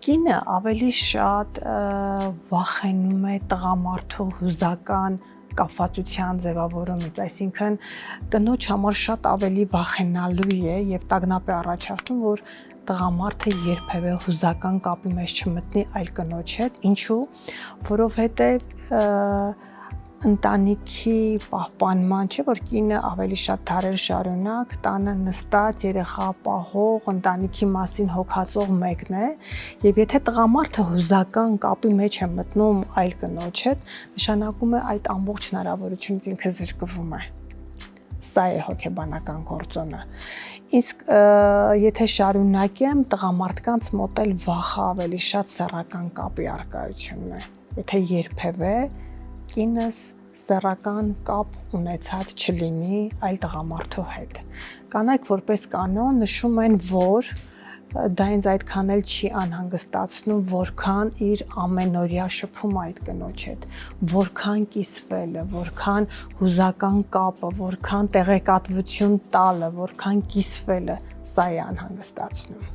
Կինը ավելի շատ վախենում է տղամարդու հուզական կապվածության ձևավորումից, այսինքն կնոջ համար շատ ավելի վախենալու է եւ տագնապ է առաջացնում, որ տղամարդը երբևէ հուզական կապի մեջ չմտնի այլ կնոջ հետ, ինչու, որովհետեւ ընտանիքի պահպանման, չէ՞ որ կինը ավելի շատ դարեր շարունակ տանը նստած երեխա պահող, ընտանիքի մասին հոգացող մեկն է, եւ եթե տղամարդը հուզական կապի մեջ է մտնում այլ կնոջ հետ, նշանակում է այդ ամբողջ հնարավորությունից ինքը զրկվում է։ Սա է հոգեբանական գործոնը։ Իսկ եթե շարունակեմ, տղամարդկանց մոտ էլ վախը ավելի շատ սեռական կապի առկայությունն է։ Եթե երբևէ կինս սեռական կապ ունեցած չլինի այլ տղամարդու հետ։ Կանայք որպես կանոն նշում են, որ դա ինձ այդքան էլ չի անհանգստացնում, որքան իր ամենօրյա շփումը այդ կնոջ հետ, որքան կիսվելը, որքան հուզական կապը, որքան տեղեկատվություն տալը, որքան կիսվելը, սա է անհանգստացնում։